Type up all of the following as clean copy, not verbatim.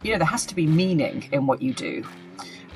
There has to be meaning in what you do.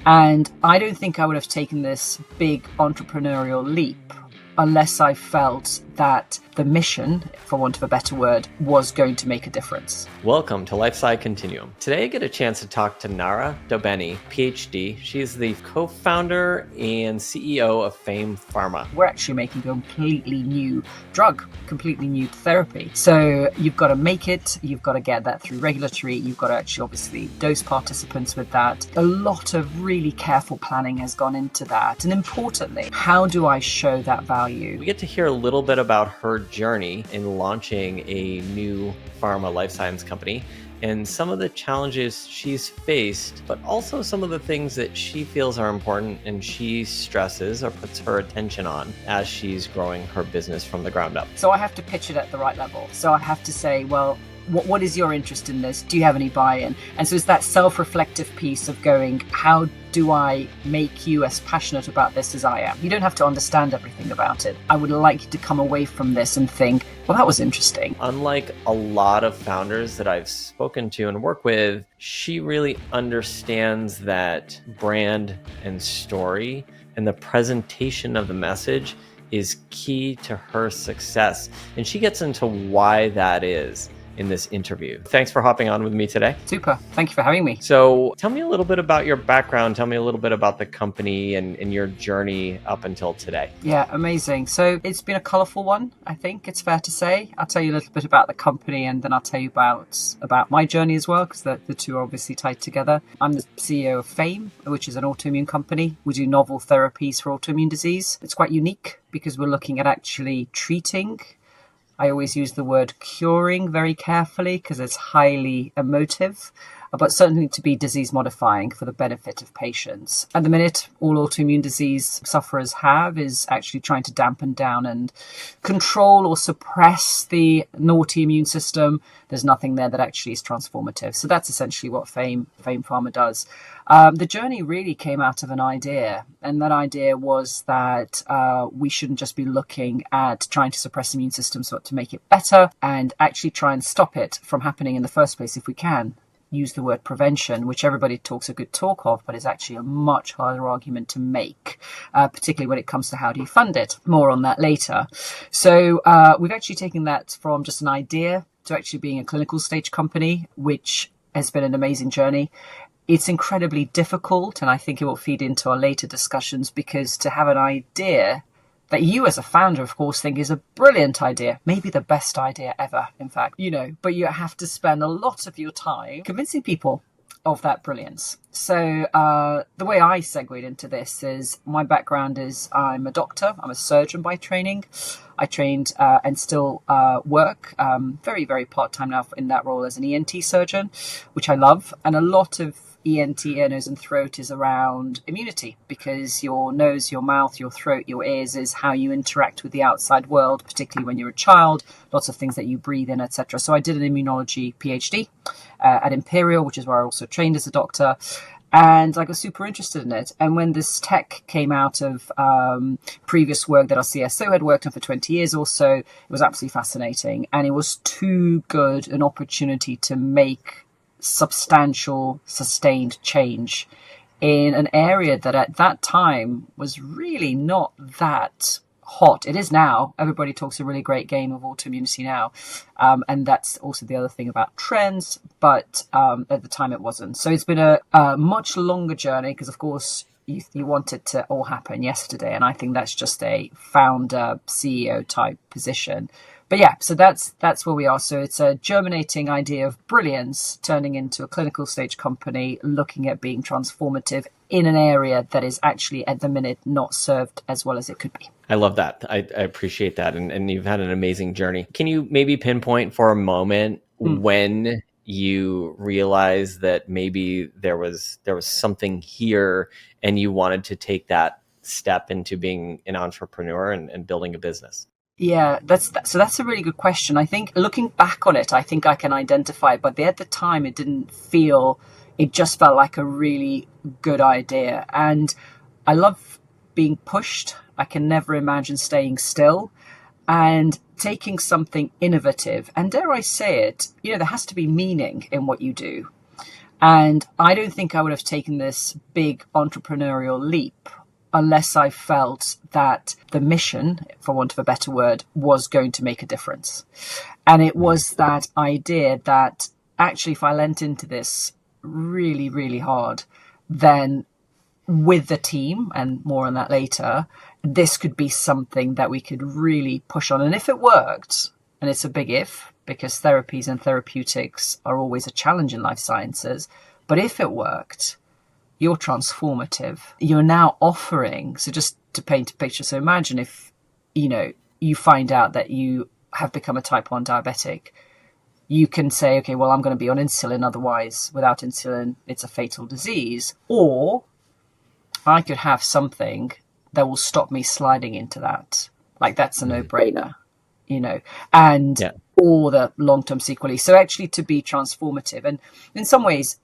And I don't think I would have taken this big entrepreneurial leap unless I felt that the mission, for want of a better word, was going to make a difference. Welcome to Lifeside Continuum. Today I get a chance to talk to Nara Daubeney, PhD. She's the co-founder and CEO of Pharma. We're actually making a completely new drug, completely new therapy. So you've got to make it, you've got to get that through regulatory, you've got to actually obviously dose participants with that. A lot of really careful planning has gone into that. And importantly, how do I show that value? We get to hear a little bit about her journey in launching a new pharma life science company and some of the challenges she's faced, but also some of the things that she feels are important and she stresses or puts her attention on as she's growing her business from the ground up. So I have to pitch it at the right level. So I have to say, well, what is your interest in this? Do you have any buy-in? And so it's that self-reflective piece of going, how do I make you as passionate about this as I am? You don't have to understand everything about it. I would like you to come away from this and think, well, that was interesting. Unlike a lot of founders that I've spoken to and work with, she really understands that brand and story and the presentation of the message is key to her success. And she gets into why that is in this interview. Thanks for hopping on with me today. Super. Thank you for having me. So tell me a little bit about your background. Tell me a little bit about the company and your journey up until today. Yeah, amazing. So it's been a colorful one, I think it's fair to say. I'll tell you a little bit about the company and then I'll tell you about my journey as well, because the two are obviously tied together. I'm the CEO of Phaim, which is an autoimmune company. We do novel therapies for autoimmune disease. It's quite unique because we're looking at actually treating. I always use the word curing very carefully because it's highly emotive, but certainly to be disease modifying for the benefit of patients. At the minute, all autoimmune disease sufferers have is actually trying to dampen down and control or suppress the naughty immune system. There's nothing there that actually is transformative. So that's essentially what Phaim Pharma does. The journey really came out of an idea, and that idea was that we shouldn't just be looking at trying to suppress immune systems, but to make it better and actually try and stop it from happening in the first place if we can. Use the word prevention, which everybody talks a good talk of, but is actually a much harder argument to make, particularly when it comes to how do you fund it. More on that later. So we've actually taken that from just an idea to actually being a clinical stage company, which has been an amazing journey. It's incredibly difficult, and I think it will feed into our later discussions, because to have an idea that you as a founder, of course, think is a brilliant idea, maybe the best idea ever, in fact, but you have to spend a lot of your time convincing people of that brilliance. So the way I segued into this is my background is I'm a doctor, I'm a surgeon by training. I trained and still work very, very part-time now in that role as an ENT surgeon, which I love. And a lot of ENT, ear, nose and throat is around immunity, because your nose, your mouth, your throat, your ears is how you interact with the outside world, particularly when you're a child, lots of things that you breathe in, etc. So I did an immunology PhD at Imperial, which is where I also trained as a doctor. And I got super interested in it. And when this tech came out of previous work that our CSO had worked on for 20 years or so, it was absolutely fascinating. And it was too good an opportunity to make substantial, sustained change in an area that at that time was really not that hot. It is now. Everybody talks a really great game of autoimmunity now. And that's also the other thing about trends. But at the time it wasn't. So it's been a much longer journey, because, of course, you want it to all happen yesterday. And I think that's just a founder, CEO type position. But yeah, so that's where we are. So it's a germinating idea of brilliance turning into a clinical stage company looking at being transformative in an area that is actually at the minute not served as well as it could be. I love that. I appreciate that. And you've had an amazing journey. Can you maybe pinpoint for a moment when you realized that maybe there was something here and you wanted to take that step into being an entrepreneur and building a business? Yeah, that's a really good question. I think looking back on it, I think I can identify it, but at the time it just felt like a really good idea. And I love being pushed. I can never imagine staying still, and taking something innovative. And dare I say it, there has to be meaning in what you do. And I don't think I would have taken this big entrepreneurial leap unless I felt that the mission, for want of a better word, was going to make a difference. And it was that idea that actually, if I leant into this really, really hard, then with the team, and more on that later, this could be something that we could really push on. And if it worked, and it's a big if, because therapies and therapeutics are always a challenge in life sciences, but if it worked, you're transformative. You're now offering, so just to paint a picture, so imagine if, you find out that you have become a type 1 diabetic. You can say, okay, well, I'm going to be on insulin, otherwise without insulin, it's a fatal disease. Or I could have something that will stop me sliding into that. Like, that's a no-brainer, and all the long-term sequelae. So actually to be transformative. And in some ways,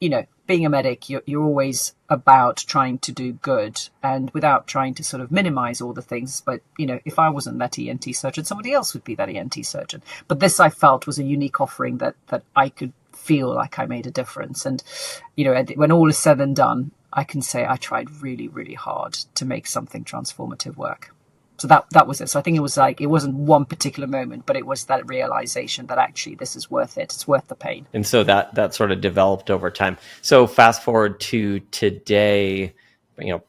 being a medic, you're always about trying to do good and without trying to sort of minimize all the things. But, if I wasn't that ENT surgeon, somebody else would be that ENT surgeon. But this, I felt, was a unique offering that I could feel like I made a difference. And, when all is said and done, I can say I tried really, really hard to make something transformative work. So that was it. So I think it was like, it wasn't one particular moment, but it was that realization that actually this is worth it. It's worth the pain. And so that sort of developed over time. So fast forward to today,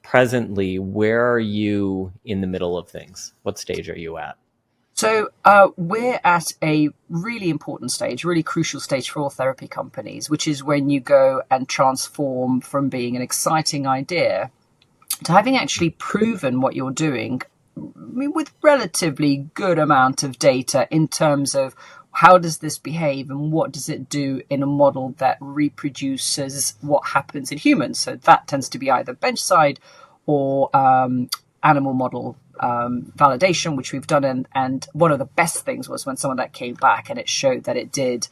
presently, where are you in the middle of things? What stage are you at? So we're at a really important stage, really crucial stage for all therapy companies, which is when you go and transform from being an exciting idea to having actually proven what you're doing, with relatively good amount of data in terms of how does this behave and what does it do in a model that reproduces what happens in humans. So that tends to be either bench side or animal model validation, which we've done. And one of the best things was when some of that came back and it showed that it did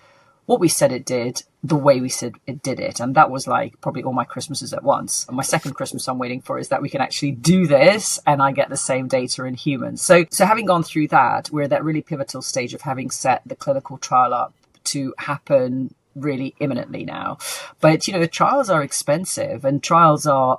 what we said it did, the way we said it did it. And that was like probably all my Christmases at once. And my second Christmas I'm waiting for is that we can actually do this and I get the same data in humans. So having gone through that, we're at that really pivotal stage of having set the clinical trial up to happen really imminently now. But, the trials are expensive and trials are,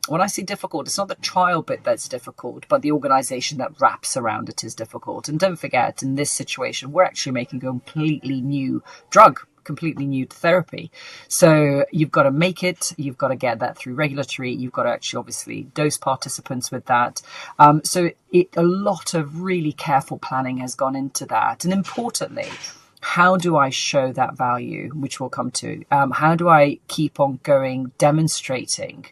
when I say difficult, it's not the trial bit that's difficult, but the organization that wraps around it is difficult. And don't forget, in this situation, we're actually making a completely new drug, completely new to therapy. So you've got to make it, you've got to get that through regulatory, you've got to actually obviously dose participants with that. So a lot of really careful planning has gone into that. And importantly, how do I show that value, which we'll come to? How do I keep on going, demonstrating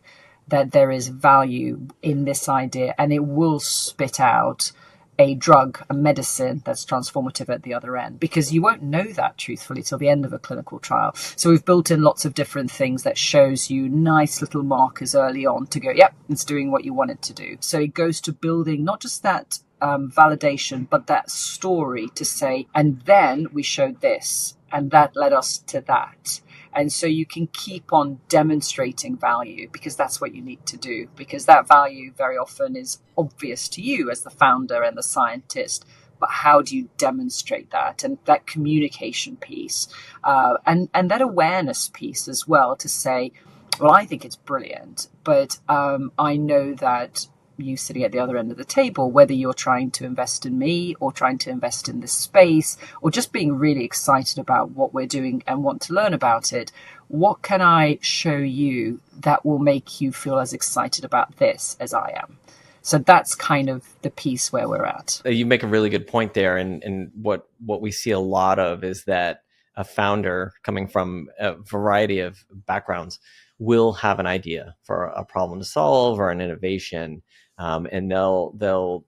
that there is value in this idea and it will spit out a drug, a medicine that's transformative at the other end? Because you won't know that truthfully till the end of a clinical trial. So we've built in lots of different things that shows you nice little markers early on to go, yep, it's doing what you want it to do. So it goes to building not just that validation, but that story to say, and then we showed this, and that led us to that. And so you can keep on demonstrating value because that's what you need to do, because that value very often is obvious to you as the founder and the scientist. But how do you demonstrate that? And that communication piece and that awareness piece as well to say, well, I think it's brilliant, but I know that you sitting at the other end of the table, whether you're trying to invest in me or trying to invest in this space or just being really excited about what we're doing and want to learn about it, what can I show you that will make you feel as excited about this as I am? So that's kind of the piece where we're at. You make a really good point there. And what we see a lot of is that a founder coming from a variety of backgrounds will have an idea for a problem to solve or an innovation. And they'll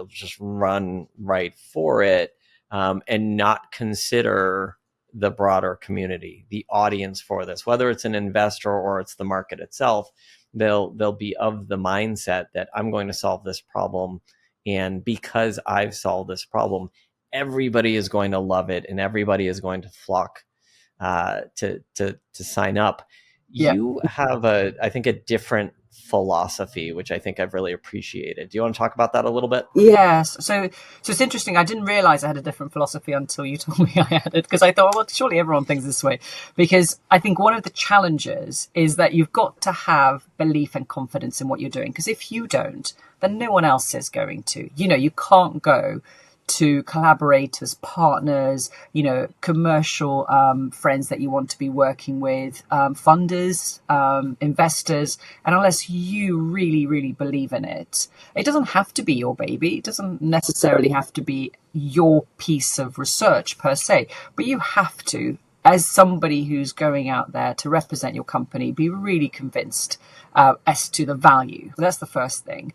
just run right for it and not consider the broader community, the audience for this, whether it's an investor or it's the market itself. They'll be of the mindset that I'm going to solve this problem, and because I've solved this problem, everybody is going to love it and everybody is going to flock to sign up. Yeah. You have I think a different philosophy, which I think I've really appreciated. Do you want to talk about that a little bit? Yes. So it's interesting. I didn't realize I had a different philosophy until you told me I had it, because I thought, well, surely everyone thinks this way. Because I think one of the challenges is that you've got to have belief and confidence in what you're doing. Because if you don't, then no one else is going to. You can't go to collaborators, partners, commercial friends that you want to be working with, funders, investors. And unless you really, really believe in it, it doesn't have to be your baby. It doesn't necessarily have to be your piece of research per se, but you have to, as somebody who's going out there to represent your company, be really convinced as to the value. So that's the first thing.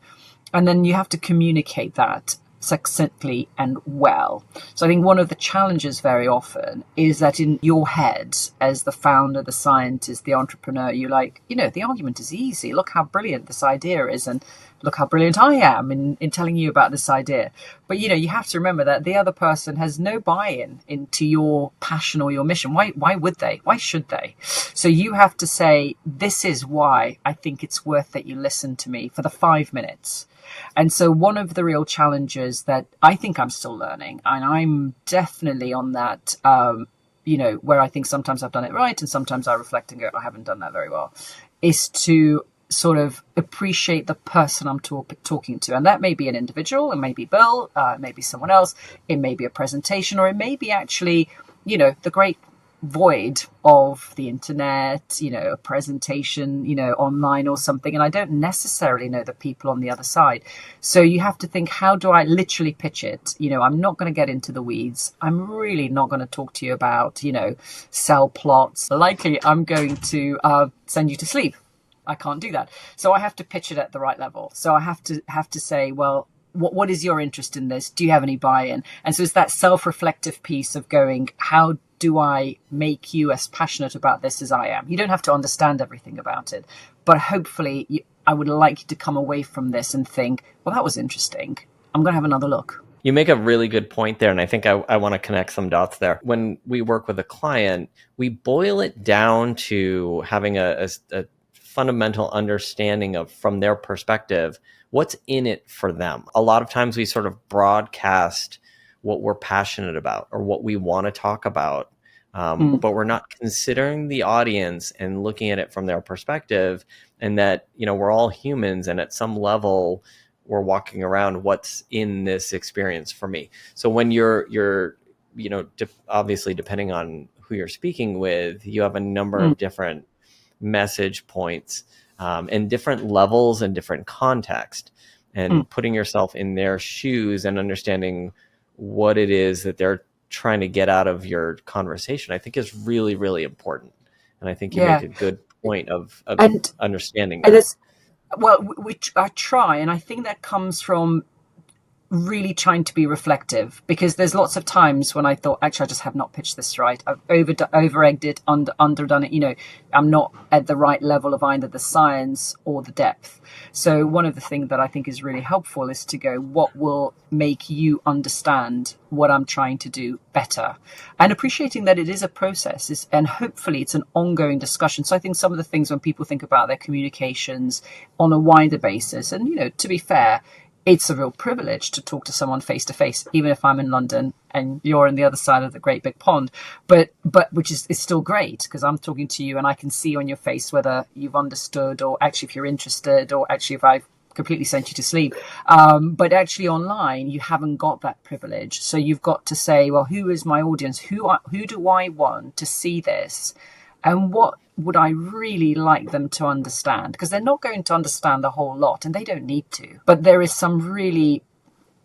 And then you have to communicate that succinctly and well. So I think one of the challenges very often is that in your head, as the founder, the scientist, the entrepreneur, you're like, the argument is easy. Look how brilliant this idea is, and look how brilliant I am in telling you about this idea. But, you have to remember that the other person has no buy-in into your passion or your mission. Why would they? Why should they? So you have to say, this is why I think it's worth that you listen to me for the 5 minutes. And so one of the real challenges that I think I'm still learning, and I'm definitely on that, where I think sometimes I've done it right and sometimes I reflect and go, I haven't done that very well, is to sort of appreciate the person I'm talking to. And that may be an individual, it may be Bill, it may be someone else, it may be a presentation, or it may be actually, the great void of the internet, a presentation, online or something. And I don't necessarily know the people on the other side. So you have to think, how do I literally pitch it? I'm not going to get into the weeds. I'm really not going to talk to you about, cell plots. Likely I'm going to send you to sleep. I can't do that. So I have to pitch it at the right level. So I have to say, well, what is your interest in this? Do you have any buy-in? And so it's that self-reflective piece of going, how do I make you as passionate about this as I am? You don't have to understand everything about it, but hopefully I would like you to come away from this and think, well, that was interesting. I'm going to have another look. You make a really good point there, and I think I want to connect some dots there. When we work with a client, we boil it down to having a fundamental understanding of, from their perspective, what's in it for them. A lot of times we sort of broadcast what we're passionate about or what we want to talk about, but we're not considering the audience and looking at it from their perspective, and that, we're all humans, and at some level we're walking around, what's in this experience for me. So when you're obviously, depending on who you're speaking with, you have a number of different message points and different levels and different context, and putting yourself in their shoes and understanding what it is that they're trying to get out of your conversation, I think is really, really important. And I think you make a good point of understanding that. Well, I try, and I think that comes from really trying to be reflective, because there's lots of times when I thought, actually, I just have not pitched this right. I've over-egged it, underdone it. I'm not at the right level of either the science or the depth. So one of the things that I think is really helpful is to go, what will make you understand what I'm trying to do better? And appreciating that it is a process, and hopefully it's an ongoing discussion. So I think some of the things when people think about their communications on a wider basis, and, to be fair, it's a real privilege to talk to someone face to face, even if I'm in London and you're on the other side of the great big pond. But which is still great, because I'm talking to you and I can see on your face whether you've understood, or actually if you're interested, or actually if I've completely sent you to sleep. But actually online, you haven't got that privilege. So you've got to say, well, who is my audience? Who do I want to see this? And what would I really like them to understand? Because they're not going to understand the whole lot, and they don't need to. But there is some really,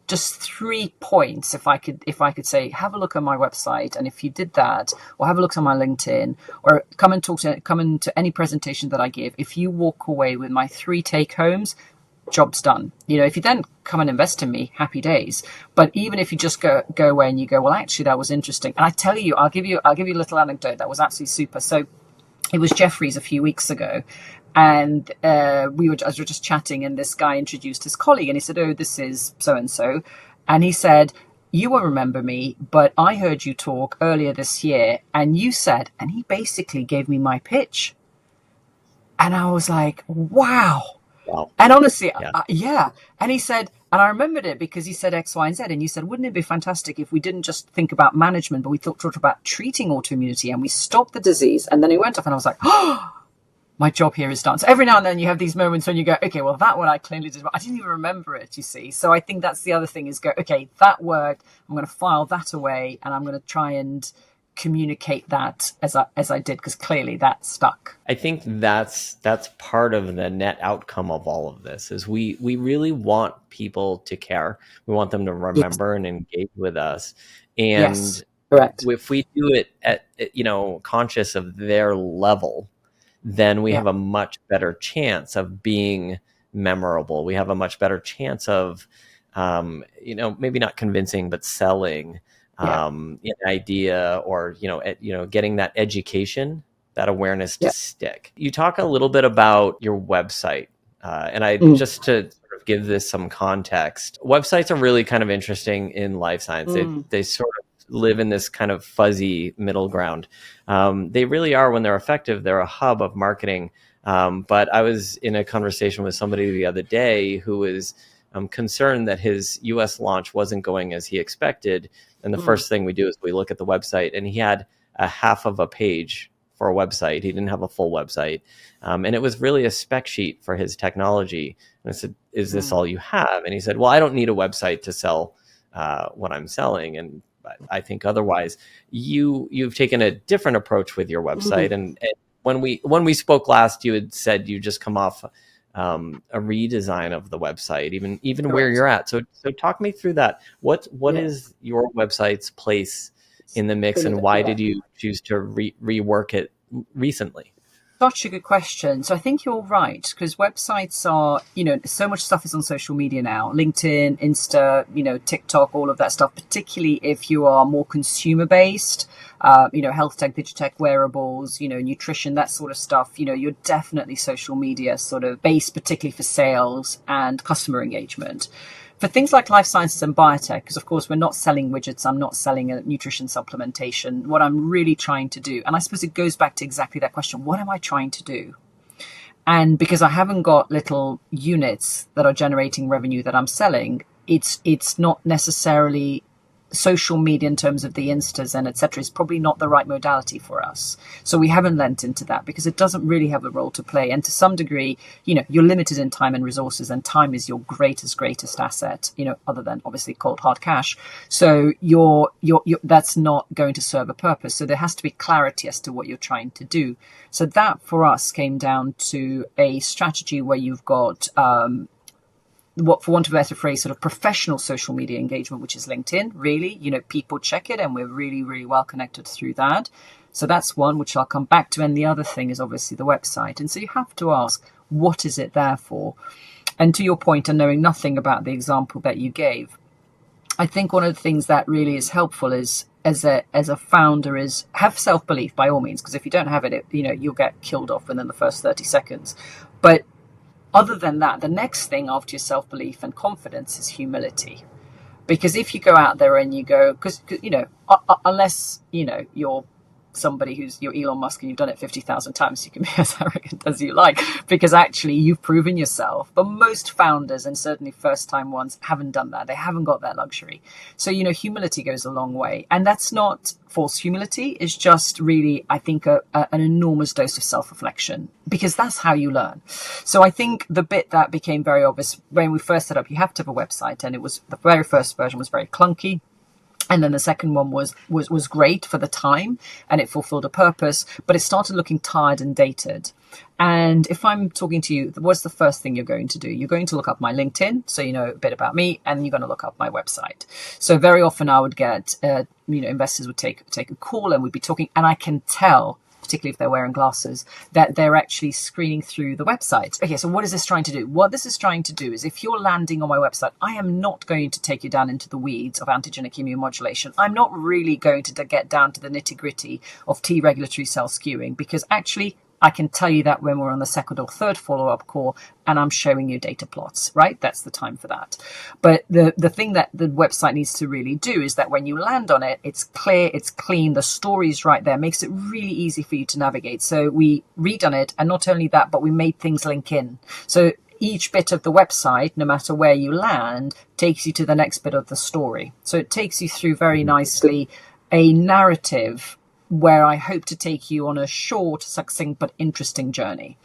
just 3 points, if I could say, have a look at my website, and if you did that, or have a look at my LinkedIn, or come into any presentation that I give. If you walk away with my 3 take homes, job's done. If you then come and invest in me, happy days. But even if you just go away and you go, well, actually that was interesting. And I tell you, I'll give you a little anecdote that was absolutely super. So it was Jeffrey's a few weeks ago, and we were just chatting, and this guy introduced his colleague, and he said, oh, this is so and so, and he said, you won't remember me, but I heard you talk earlier this year, and you said, and he basically gave me my pitch. And I was like, wow. Wow. And honestly, Yeah. yeah. And he said, and I remembered it because he said X, Y, and Z. And you said, wouldn't it be fantastic if we didn't just think about management, but we thought about treating autoimmunity and we stopped the disease? And then he went off and I was like, oh, my job here is done. So every now and then you have these moments when you go, okay, well, that one I clearly did, but I didn't even remember it, you see. So I think that's the other thing is go, okay, that worked. I'm going to file that away and I'm going to try and communicate that as I did, because clearly that stuck. I think that's part of the net outcome of all of this is we really want people to care. We want them to remember and engage with us. And Yes, correct. if we do it at, conscious of their level, then we Yeah, have a much better chance of being memorable. We have a much better chance of, maybe not convincing, but selling yeah, an idea, or getting that education, that awareness to yeah. stick. You talk a little bit about your website, and I Mm, just to sort of give this some context. Websites are really kind of interesting in life science. mm, They sort of live in this kind of fuzzy middle ground. They really are, when they're effective, they're a hub of marketing. But I was in a conversation with somebody the other day who was concerned that his US launch wasn't going as he expected. And the mm, first thing we do is we look at the website, and he had a half of a page for a website. He didn't have a full website. And it was really a spec sheet for his technology. And I said, is this mm, all you have? And he said, well, I don't need a website to sell what I'm selling. And I think otherwise. You've taken a different approach with your website. mm. And when we spoke last, you had said you just come off a redesign of the website, even where Correct. you're at. So talk me through that. What Yeah. is your website's place in the mix, and why Yeah. did you choose to rework it recently? Such a good question. So I think you're right, because websites are, so much stuff is on social media now, LinkedIn, Insta, TikTok, all of that stuff, particularly if you are more consumer based, health tech, digitech, wearables, nutrition, that sort of stuff. You're definitely social media sort of based, particularly for sales and customer engagement. For things like life sciences and biotech, because of course we're not selling widgets, I'm not selling a nutrition supplementation. What I'm really trying to do, and I suppose it goes back to exactly that question, what am I trying to do? And because I haven't got little units that are generating revenue that I'm selling, it's not necessarily social media in terms of the instas and etc. is probably not the right modality for us. So we haven't lent into that because it doesn't really have a role to play. And to some degree, you're limited in time and resources, and time is your greatest asset, other than obviously cold hard cash. So you're that's not going to serve a purpose. So there has to be clarity as to what you're trying to do. So that for us came down to a strategy where you've got what, for want of a better phrase, sort of professional social media engagement, which is LinkedIn. Really, people check it, and we're really, really well connected through that. So that's one, which I'll come back to. And the other thing is obviously the website. And so you have to ask, what is it there for? And to your point, and knowing nothing about the example that you gave, I think one of the things that really is helpful is, as a founder, is have self-belief by all means, because if you don't have it, you'll get killed off within the first 30 seconds. But other than that, the next thing after your self-belief and confidence is humility. Because if you go out there and you go, because, unless, you're somebody you're Elon Musk and you've done it 50,000 times, you can be as arrogant as you like, because actually you've proven yourself. But most founders, and certainly first time ones, haven't done that. They haven't got that luxury. So, humility goes a long way. And that's not false humility. It's just really, I think, an enormous dose of self-reflection, because that's how you learn. So I think the bit that became very obvious when we first set up, you have to have a website, and the very first version was very clunky. And then the second one was great for the time, and it fulfilled a purpose, but it started looking tired and dated. And if I'm talking to you, what's the first thing you're going to do? You're going to look up my LinkedIn, so you know a bit about me, and you're going to look up my website. So very often I would get, investors would take a call, and we'd be talking, and I can tell, particularly if they're wearing glasses, that they're actually screening through the website. Okay, so what is this trying to do? What this is trying to do is, if you're landing on my website, I am not going to take you down into the weeds of antigenic immune modulation. I'm not really going to get down to the nitty gritty of T regulatory cell skewing, because actually I can tell you that when we're on the second or third follow-up call and I'm showing you data plots, right? That's the time for that. But the thing that the website needs to really do is that when you land on it, it's clear, it's clean, the story's right there, makes it really easy for you to navigate. So we redone it, and not only that, but we made things link in. So each bit of the website, no matter where you land, takes you to the next bit of the story. So it takes you through very nicely a narrative where I hope to take you on a short, succinct, but interesting journey.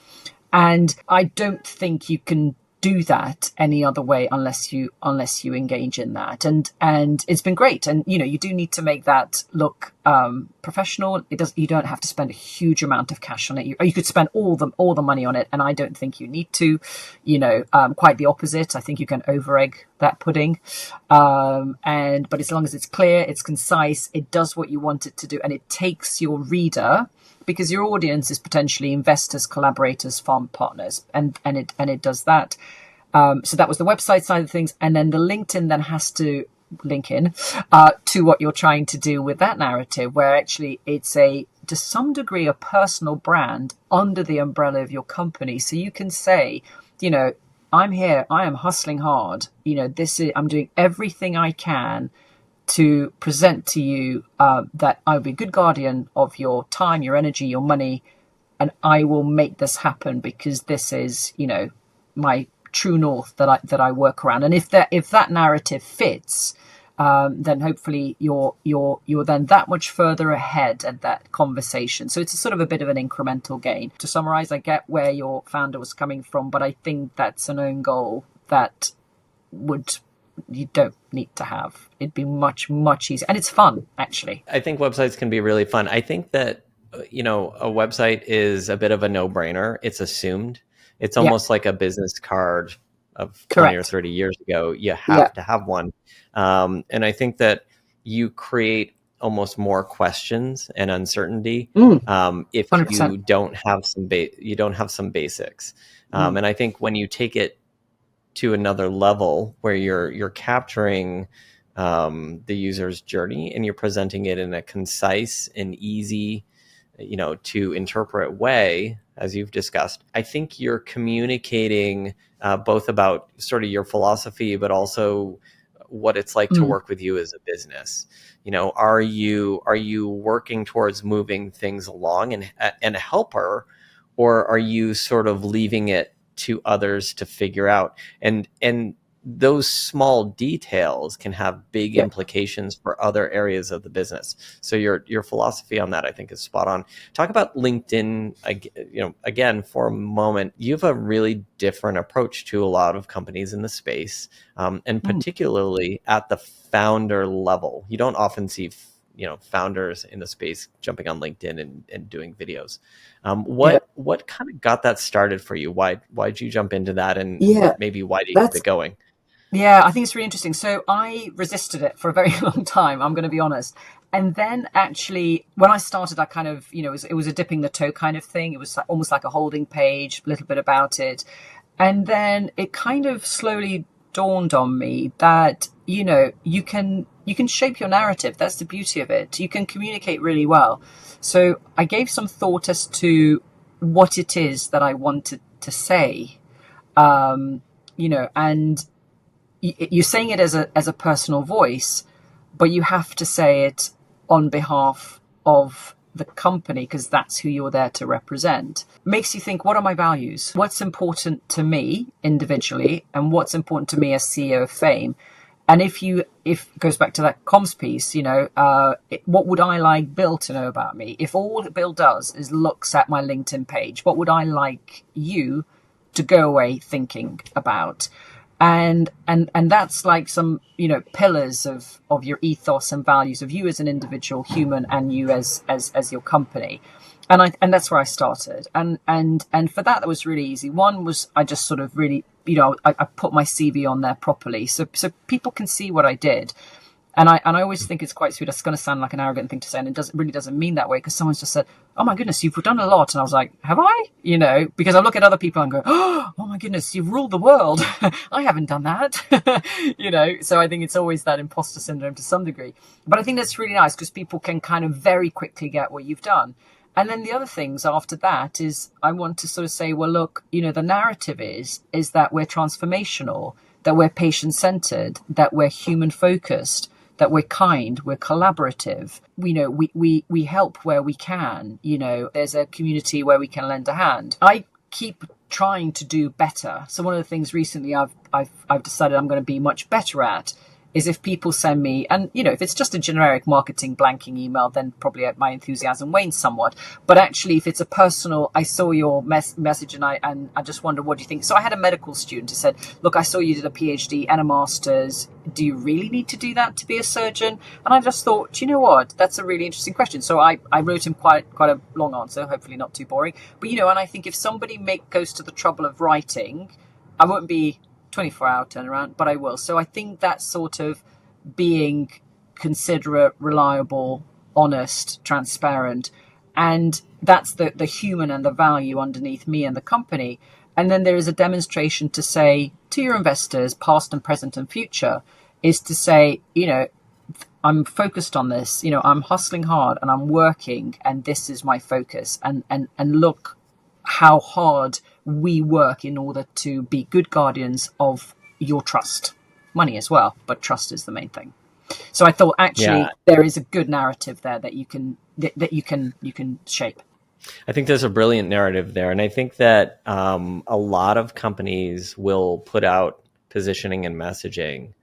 And I don't think you can do that any other way unless you engage in that. And it's been great. And you do need to make that look professional. You don't have to spend a huge amount of cash on it. You could spend all the money on it, and I don't think you need to. Quite the opposite. I think you can over egg that pudding. But as long as it's clear, it's concise, it does what you want it to do, and it takes your reader, because your audience is potentially investors, collaborators, farm partners, and it does that. So that was the website side of things, and then the LinkedIn then has to link in to what you're trying to do with that narrative, where actually it's to some degree a personal brand under the umbrella of your company. So you can say, I'm here, I am hustling hard. I'm doing everything I can to present to you that I'll be a good guardian of your time, your energy, your money, and I will make this happen because this is, my true north that I work around. And if that narrative fits, then hopefully you're then that much further ahead at that conversation. So it's a sort of a bit of an incremental gain. To summarize, I get where your founder was coming from, but I think that's an own goal that you don't need to have. It'd be much, much easier. And it's fun, actually. I think websites can be really fun. I think that, a website is a bit of a no-brainer. It's assumed. It's almost like a business card of 20 or 30 years ago. You have to have one. And I think that you create almost more questions and uncertainty if 100%. You don't have some basics. And I think when you take it to another level where you're capturing the user's journey and you're presenting it in a concise and easy, to interpret way, as you've discussed, I think you're communicating both about sort of your philosophy, but also what it's like to work with you as a business. Are you working towards moving things along and a helper, or are you sort of leaving it to others to figure out? And those small details can have big implications for other areas of the business. So your philosophy on that, I think, is spot on. Talk about LinkedIn, again, for a moment. You have a really different approach to a lot of companies in the space, and particularly at the founder level. You don't often see founders in the space jumping on LinkedIn and doing videos. What kind of got that started for you? Why'd you jump into that, and maybe why did you keep it going? Yeah, I think it's really interesting. So I resisted it for a very long time, I'm going to be honest. And then actually, when I started, I kind of, it was a dipping the toe kind of thing. It was almost like a holding page, a little bit about it. And then it kind of slowly dawned on me that, you can shape your narrative. That's the beauty of it. You can communicate really well. So I gave some thought as to what it is that I wanted to say, and you're saying it as a personal voice, but you have to say it on behalf of the company because that's who you're there to represent. Makes you think, what are my values? What's important to me individually, and what's important to me as CEO of Phaim? And if it goes back to that comms piece, what would I like Bill to know about me? If all Bill does is looks at my LinkedIn page, what would I like you to go away thinking about? And that's like some, pillars of your ethos and values of you as an individual human and you as your company. And that's where I started. And for that was really easy. One was I just sort of really, I put my CV on there properly. So people can see what I did. And I always think it's quite sweet. It's going to sound like an arrogant thing to say, and it really doesn't mean that way, because someone's just said, "Oh my goodness, you've done a lot," and I was like, "Have I?" Because I look at other people and go, "Oh my goodness, you've ruled the world." I haven't done that, So I think it's always that imposter syndrome to some degree. But I think that's really nice because people can kind of very quickly get what you've done. And then the other things after that is I want to sort of say, well, look, the narrative is that we're transformational, that we're patient-centered, that we're human-focused, that we're kind, we're collaborative. We help where we can. There's a community where we can lend a hand. I keep trying to do better. So one of the things recently I've decided I'm going to be much better at is if people send me, and if it's just a generic marketing blanking email, then probably my enthusiasm wanes somewhat. But actually, if it's a personal, I saw your message and I just wonder, what do you think? So I had a medical student who said, look, I saw you did a PhD and a master's. Do you really need to do that to be a surgeon? And I just thought, do you know what? That's a really interesting question. So I wrote him quite a long answer, hopefully not too boring. But and I think if somebody goes to the trouble of writing, I won't be 24-hour turnaround, but I will. So I think that sort of being considerate, reliable, honest, transparent, and that's the human and the value underneath me and the company. And then there is a demonstration to say to your investors, past and present and future, is to say, I'm focused on this, I'm hustling hard and I'm working, and this is my focus, and look how hard we work in order to be good guardians of your trust. Money as well, but trust is the main thing. So I thought actually there is a good narrative there that you can shape. I think there's a brilliant narrative there. And I think that a lot of companies will put out positioning and messaging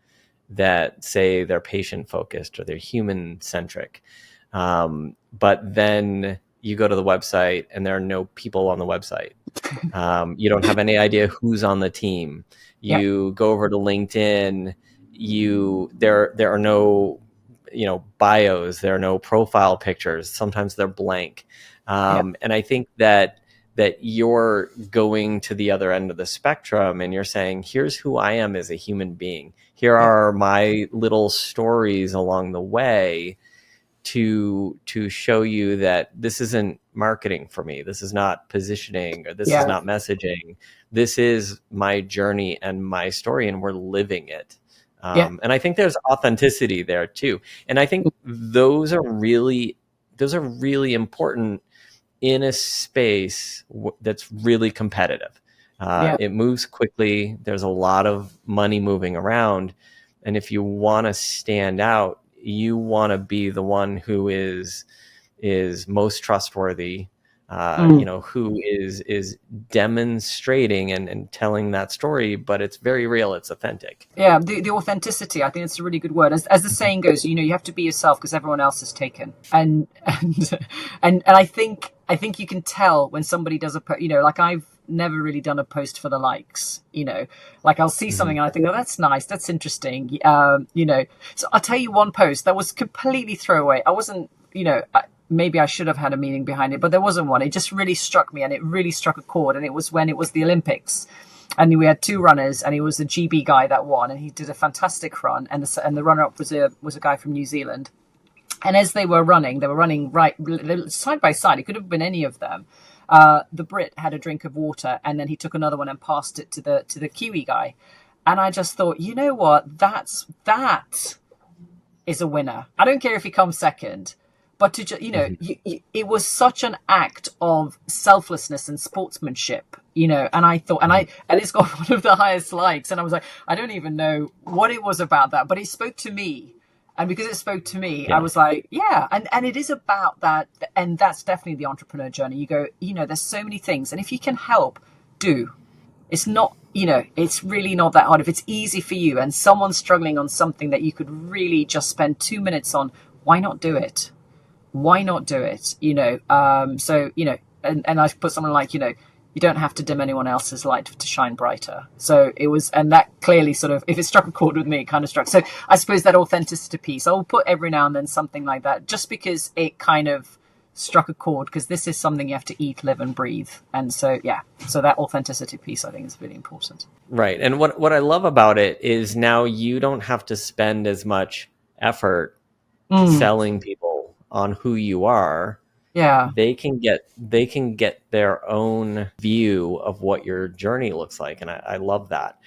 that say they're patient focused or they're human centric. But then you go to the website and there are no people on the website. You don't have any idea who's on the team. You go over to LinkedIn, there are no, bios, there are no profile pictures. Sometimes they're blank. And I think that you're going to the other end of the spectrum and you're saying, here's who I am as a human being. Here are my little stories along the way to show you that this isn't marketing for me. This is not positioning, or this is not messaging. This is my journey and my story, and we're living it. And I think there's authenticity there too. And I think those are really important in a space that's really competitive. It moves quickly. There's a lot of money moving around. And if you want to stand out, you want to be the one who is most trustworthy, who is demonstrating and telling that story, but it's very real. It's authentic. Yeah, the authenticity, I think it's a really good word. As the saying goes, you have to be yourself because everyone else is taken. And I think you can tell when somebody does like I've never really done a post for the likes, like I'll see something and I think, oh, that's nice, that's interesting, so I'll tell you one post that was completely throwaway. I wasn't, maybe I should have had a meaning behind it, but there wasn't one. It just really struck me, and it really struck a chord. And it was when it was the Olympics, and we had two runners, and it was a GB guy that won, and he did a fantastic run, and the runner-up was a guy from New Zealand. And as they were running right side by side. It could have been any of them. The Brit had a drink of water, and then he took another one and passed it to the Kiwi guy. And I just thought, you know what? That is a winner. I don't care if he comes second, but it was such an act of selflessness and sportsmanship, And I thought, and it's got one of the highest likes. And I was like, I don't even know what it was about that, but it spoke to me. And because it spoke to me, I was like, and it is about that. And that's definitely the entrepreneur journey. You go, there's so many things. And if you can help, do. It's not, it's really not that hard. If it's easy for you and someone's struggling on something that you could really just spend 2 minutes on, why not do it? Why not do it? So, and I put something like, you don't have to dim anyone else's light to shine brighter. So it was, and that clearly sort of, if it struck a chord with me, it kind of struck. So I suppose that authenticity piece, I'll put every now and then something like that, just because it kind of struck a chord, because this is something you have to eat, live and breathe. And so, so that authenticity piece, I think, is really important. Right. And what I love about it is now you don't have to spend as much effort selling people on who you are. They can get their own view of what your journey looks like, and I love that.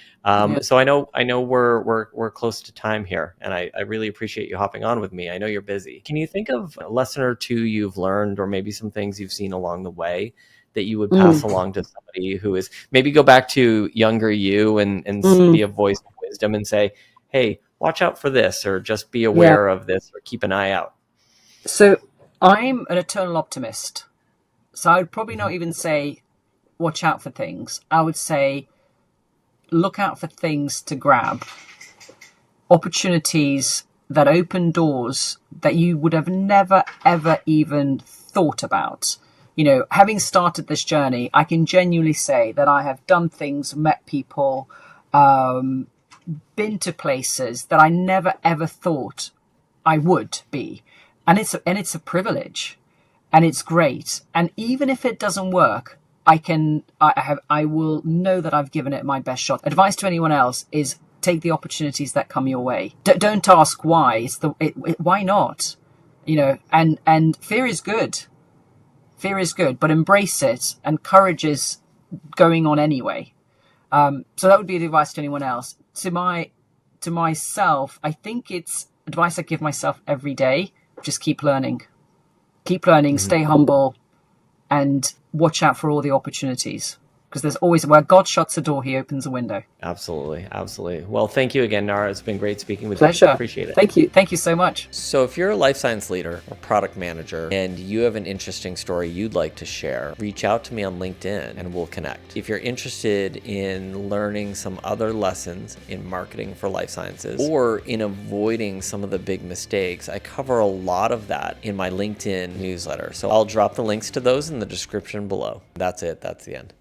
So I know we're close to time here, and I really appreciate you hopping on with me. I know you're busy. Can you think of a lesson or two you've learned, or maybe some things you've seen along the way that you would pass along to somebody who is, maybe go back to younger you and be a voice of wisdom and say, hey, watch out for this, or just be aware of this, or keep an eye out? So I'm an eternal optimist. So I would probably not even say watch out for things, I would say look out for things to grab, opportunities that open doors that you would have never, ever even thought about. Having started this journey, I can genuinely say that I have done things, met people, been to places that I never, ever thought I would be. And it's a privilege, and it's great. And even if it doesn't work, I will know that I've given it my best shot. Advice to anyone else is take the opportunities that come your way. Don't ask why. Why not? And fear is good. Fear is good, but embrace it. And courage is going on anyway. So that would be the advice to anyone else. To myself, I think it's advice I give myself every day. Just keep learning. Keep learning, stay humble, and watch out for all the opportunities. Because there's always, where God shuts a door, he opens a window. Absolutely. Absolutely. Well, thank you again, Nara. It's been great speaking with Pleasure. you. Appreciate it. Thank you. Thank you so much. So if you're a life science leader or product manager and you have an interesting story you'd like to share, reach out to me on LinkedIn and we'll connect. If you're interested in learning some other lessons in marketing for life sciences or in avoiding some of the big mistakes, I cover a lot of that in my LinkedIn newsletter. So I'll drop the links to those in the description below. That's it. That's the end.